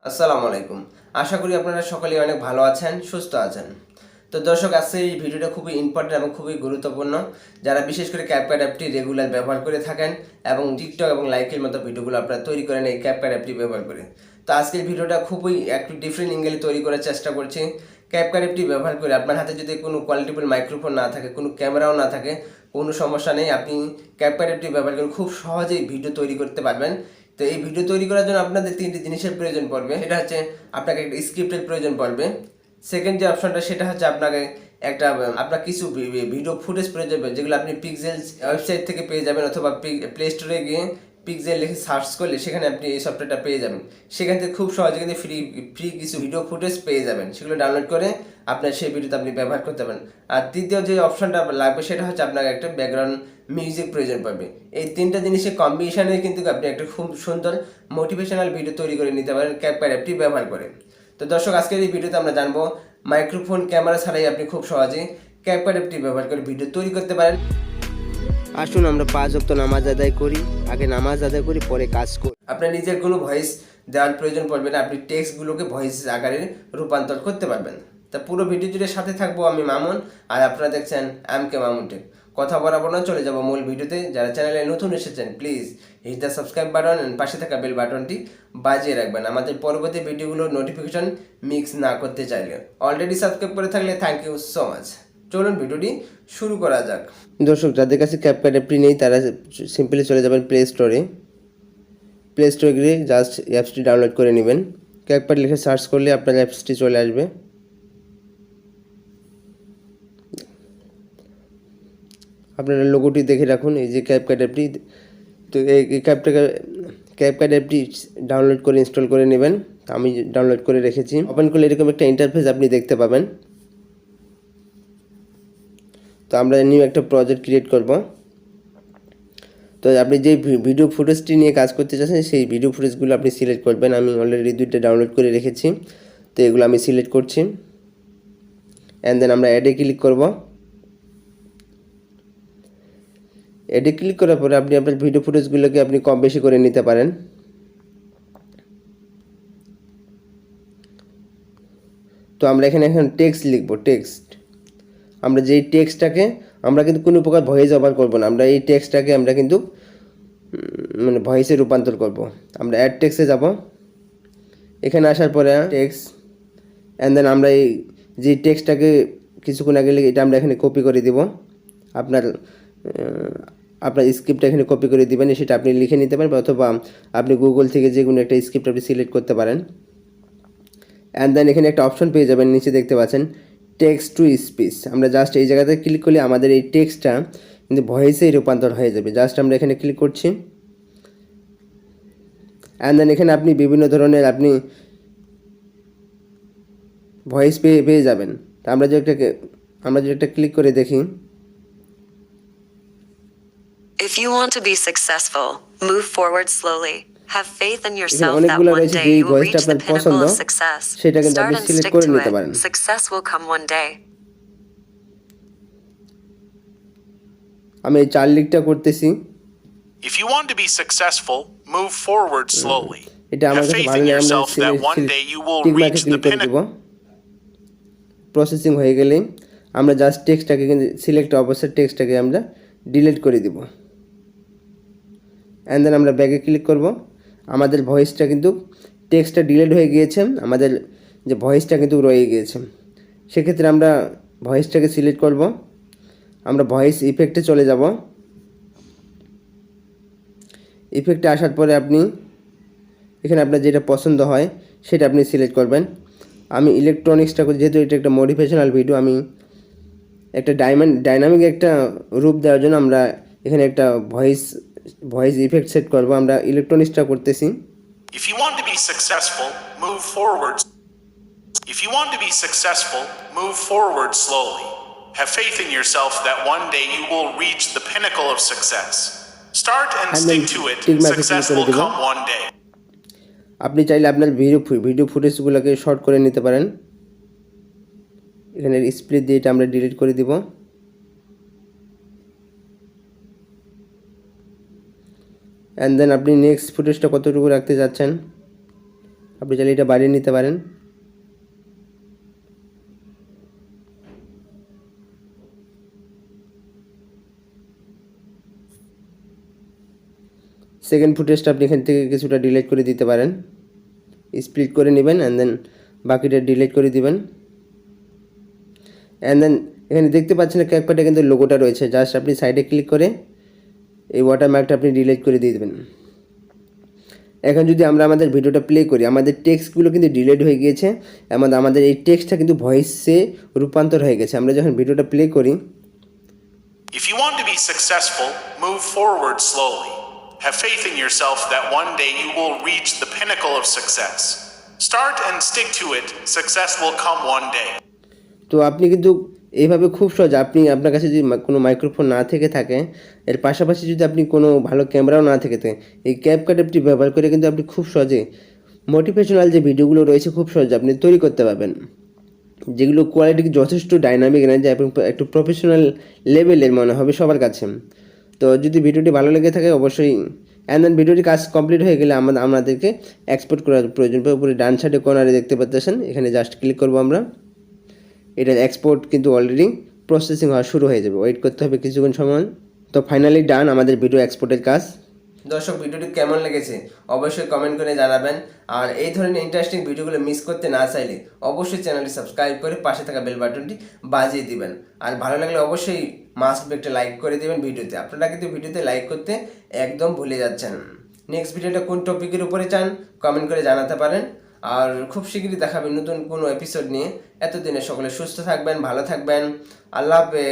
আসসালামু আলাইকুম। আশা করি আপনারা সকলেই অনেক ভালো আছেন, সুস্থ আছেন। তো দর্শক, আজকে এই ভিডিওটা খুবই ইম্পর্টেন্ট এবং খুবই গুরুত্বপূর্ণ। যারা বিশেষ করে ক্যাপকাট অ্যাপটি রেগুলার ব্যবহার করে থাকেন এবং টিকটক এবং লাইকের মতো ভিডিওগুলো আপনারা তৈরি করেন এই ক্যাপকাট অ্যাপটি ব্যবহার করে। তো আজকের ভিডিওটা খুবই একটু ডিফারেন্ট অ্যাঙ্গেলে তৈরি করার চেষ্টা করছি। ক্যাপকাট অ্যাপটি ব্যবহার করে আপনার হাতে যদি কোনো কোয়ালিটিফুল মাইক্রোফোন না থাকে, কোনো ক্যামেরাও না থাকে, কোনো সমস্যা নেই, আপনি ক্যাপকাট অ্যাপটি ব্যবহার করে খুব সহজেই ভিডিও তৈরি করতে পারবেন। তো এই ভিডিও তৈরি করার জন্য আপনাদের তিনটি জিনিসের প্রয়োজন পড়বে। সেটা হচ্ছে আপনাকে একটা স্ক্রিপ্টের প্রয়োজন পড়বে। সেকেন্ড যে অপশনটা সেটা হচ্ছে আপনাকে একটা আপনার কিছু ভিডিও ফুটেজ প্রয়োজন পড়বে, যেগুলো আপনি পিক্সেল ওয়েবসাইট থেকে পেয়ে যাবেন, অথবা প্লে স্টোরে গিয়ে পিক্সেল লিখে সার্চ করলে সেখানে আপনি এই সফটওয়্যারটা পেয়ে যাবেন। সেখান থেকে খুব সহজে কিন্তু ফ্রি কিছু ভিডিও ফুটেজ পেয়ে যাবেন। সেগুলো ডাউনলোড করে আপনার সেই ভিডিওতে আপনি ব্যবহার করতে পারেন। আর তৃতীয় যে অপশনটা লাগবে সেটা হচ্ছে আপনাকে একটা ব্যাকগ্রাউন্ড মিউজিক প্রয়োজন পড়বে। এই তিনটা জিনিসের কম্বিনেশনে কিন্তু আপনি একটা খুব সুন্দর মোটিভেশনাল ভিডিও তৈরি করে নিতে পারেন ক্যাপকাট অ্যাপটি ব্যবহার করে। তো দর্শক, আজকের এই ভিডিওতে আমরা জানবো মাইক্রোফোন ক্যামেরা ছাড়াই আপনি খুব সহজে ক্যাপকাট অ্যাপটি ব্যবহার করে ভিডিও তৈরি করতে পারেন। আসুন আমরা 5 ওয়াক্ত নামাজ আদায় করি, আগে নামাজ আদায় করি, পরে কাজ করি। আপনার নিজের কোনো ভয়েস দেওয়ার প্রয়োজন পড়বে না, আপনি টেক্সটগুলোকে ভয়েস আকারে রূপান্তর করতে পারবেন। তা পুরো ভিডিও জুড়ে সাথে থাকবো আমি মামুন, আর আপনারা দেখছেন এমকে মামুন টেক। কথা বরাবর না, চলে যাব মূল ভিডিওতে। যারা চ্যানেলে নতুন এসেছেন please hit the subscribe button and পাশে থাকা বেল বাটনটি বাজিয়ে রাখবেন আমাদের পরবর্তী ভিডিওগুলোর নোটিফিকেশন মিক্স না করতে চাইলে। অলরেডি সাবস্ক্রাইব করে থাকলে থ্যাংক ইউ সো মাচ। চলুন ভিডিওটি শুরু করা যাক। দর্শক, যাদের কাছে ক্যাপকাট অ্যাপটি নেই তারা সিম্পলি চলে যাবেন প্লে স্টোরে। প্লে স্টোরে গিয়ে জাস্ট অ্যাপসটি ডাউনলোড করে নেবেন। ক্যাপকাট লিখে সার্চ করলে আপনার অ্যাপসটি চলে আসবে। আপনারা লোগোটি দেখে রাখুন, এই যে ক্যাপকাট অ্যাপটি। তো এই ক্যাপকাট অ্যাপটি ডাউনলোড করে ইনস্টল করে নেবেন। আমি ডাউনলোড করে রেখেছি। ওপেন করলে এরকম একটা ইন্টারফেস আপনি দেখতে পাবেন। তো আমরা নিউ একটা প্রজেক্ট ক্রিয়েট করব। তো আপনি যে ভিডিও ফুটেজটি নিয়ে কাজ করতে চাচ্ছেন সেই ভিডিও ফুটেজগুলো আপনি সিলেক্ট করবেন। আমি অলরেডি 2টা ডাউনলোড করে রেখেছি, তো এগুলো আমি সিলেক্ট করছি। অ্যান্ড দেন আমরা অ্যাডে ক্লিক করব। অ্যাডে ক্লিক করার পরে আপনি আপনার ভিডিও ফুটেজগুলোকে আপনি কম বেশি করে নিতে পারেন। তো আমরা এখানে এখন টেক্সট লিখব। আমরা যেই টেক্সটটাকে আমরা কিন্তু কোনো প্রকার ভয়েস ওভার করব না, আমরা এই টেক্সটটাকে আমরা কিন্তু মানে ভয়েসে রূপান্তর করব। আমরা অ্যাড টেক্সটে যাব। এখানে আসার পরে টেক্সট, অ্যান্ড দেন আমরা এই যে টেক্সটটাকে কিছুক্ষণ আগে এটা আমরা এখানে কপি করে দিব। আপনার স্ক্রিপ্টটা এখানে কপি করে দিবেন, সেটা আপনি লিখে নিতে পারেন, অথবা আপনি গুগল থেকে যে কোনো একটা স্ক্রিপ্ট আপনি সিলেক্ট করতে পারেন। অ্যান্ড দেন এখানে একটা অপশন পেয়ে যাবেন, নিচে দেখতে পাচ্ছেন টেক্সট টু স্পিচ। আমরা জাস্ট এই জায়গাতে ক্লিক করলে আমাদের এই টেক্সটটা কিন্তু ভয়েসেই রূপান্তর হয়ে যাবে। জাস্ট আমরা এখানে ক্লিক করছি। অ্যান্ড দেন এখানে আপনি বিভিন্ন ধরনের আপনি ভয়েস পেয়ে যাবেন। তা আমরা যে একটা ক্লিক করে দেখি। If you want to be successful, move forward slowly. Have faith in এখানে yourself that অনেকগুলো one রয়েছে, day যেই you will ভয়েসটা reach the আপনার পছন্দ pinnacle of success. সেটা কিন্তু Start আপনি and সিলেক্ট stick করে to নিতে it. পারেন। Success will come one day. আমি এই 4 লিখটা করতেছি। If you want to be successful, move forward slowly. এটা আমার Have কাছে faith ভালো in লাগে, আমরা yourself that one day you will tick মার্কে reach the ক্লিক করে দেব। pinnacle. প্রসেসিং হয়ে গেলেই আমরা জাস্ট টেক্সটটাকে কিন্তু সিলেক্ট অবস্থায় টেক্সটটাকে আমরা ডিলিট করে দিব। অ্যান্ড দেন আমরা ব্যাকে ক্লিক করব। আমাদের ভয়েসটা কিন্তু টেক্সটটা ডিলিট হয়ে গিয়েছে, আমাদের যে ভয়েসটা কিন্তু রয়ে গিয়েছে। সেক্ষেত্রে আমরা ভয়েসটাকে সিলেক্ট করব। আমরা ভয়েস ইফেক্টে চলে যাব। ইফেক্টে আসার পরে আপনি এখানে আপনার যেটা পছন্দ হয় সেটা আপনি সিলেক্ট করবেন। আমি ইলেকট্রনিক্সটা করি, যেহেতু এটা একটা মোটিভেশনাল ভিডিও, আমি একটা ডাইনামিক একটা রূপ দেওয়ার জন্য আমরা এখানে একটা ভয়েস ইফেক্ট সেট করব। আমরা ইলেকট্রনিক্সটা করতেছি। If you want to be successful, move forward. If you want to be successful, move forward slowly. Have faith in yourself that one day you will reach the pinnacle of success. Start and stick to it. Success will come one day. আপনি চাইলে আপনার video ফুটেজগুলোকে short করে নিতে পারেন। এখানে split দিয়ে এটা আমরা ডিলিট করে দিব। অ্যান্ড দেন আপনি নেক্সট ফুটেজটা কতটুকু রাখতে যাচ্ছেন আপনি চাইলে এটা বাড়িয়ে নিতে পারেন। সেকেন্ড ফুটেজটা আপনি এখান থেকে কিছুটা ডিলিট করে দিতে পারেন, স্প্লিট করে নেবেন অ্যান্ড দেন বাকিটা ডিলিট করে দিবেন। অ্যান্ড দেন এখানে দেখতে পাচ্ছেন ক্যাপকাটে কিন্তু লোগোটা রয়েছে, জাস্ট আপনি সাইডে ক্লিক করে এই ওয়াটারমার্কটা আপনি ডিলিট করে দিয়ে দেবেন। এখন যদি আমরা আমাদের ভিডিওটা প্লে করি, আমাদের টেক্সটগুলো কিন্তু ডিলিট হয়ে গিয়েছে এবং আমাদের এই টেক্সটটা কিন্তু ভয়েসে রূপান্তর হয়ে গেছে। আমরা যখন ভিডিওটা প্লে করি, If you want to be successful, move forward slowly. Have faith in yourself that one day you will reach the pinnacle of success. Start and stick to it. Success will come one day. তো আপনি কিন্তু এইভাবে খুব সহজ, আপনি আপনার কাছে যদি কোনো মাইক্রোফোন না থেকে থাকে, এর পাশাপাশি যদি আপনি কোনো ভালো ক্যামেরাও না থেকে থাকে, এই ক্যাপকাট অ্যাপটি ব্যবহার করে কিন্তু আপনি খুব সহজে মোটিভেশনাল যে ভিডিওগুলো রয়েছে খুব সহজে আপনি তৈরি করতে পারবেন, যেগুলো কোয়ালিটি যথেষ্ট ডাইনামিক এনার্জি এবং একটু প্রফেশনাল লেভেলের মনে হবে সবার কাছে। তো যদি ভিডিওটি ভালো লেগে থাকে অবশ্যই, অ্যান্ড দেন ভিডিওটি কাজ কমপ্লিট হয়ে গেলে আমাদেরকে এক্সপোর্ট করার প্রয়োজন পড়ে। উপরে ডান সাইডে কর্নারে দেখতে পাচ্ছেন, এখানে জাস্ট ক্লিক করবো আমরা। এটা এক্সপোর্ট কিন্তু অলরেডি প্রসেসিং হওয়া শুরু হয়ে যাবে, ওয়েট করতে হবে কিছুক্ষণ সময়। তো ফাইনালি ডান আমাদের ভিডিও এক্সপোর্টের কাজ। দর্শক ভিডিওটি কেমন লেগেছে অবশ্যই কমেন্ট করে জানাবেন। আর এই ধরনের ইন্টারেস্টিং ভিডিওগুলো মিস করতে না চাইলে অবশ্যই চ্যানেলটি সাবস্ক্রাইব করে পাশে থাকা বেল বাটনটি বাজিয়ে দিবেন। আর ভালো লাগলে অবশ্যই মাস্ট বি একটা লাইক করে দিবেন ভিডিওতে। আপনারা কিন্তু ভিডিওতে লাইক করতে একদম ভুলে যাচ্ছেন। নেক্সট ভিডিওটা কোন টপিকের উপরে চান কমেন্ট করে জানাতে পারেন। আর খুব শীঘ্রই দেখাবেন নতুন কোনো এপিসোড নিয়ে। এতদিনে সকলে সুস্থ থাকবেন, ভালো থাকবেন। আল্লাহ হাফেজ।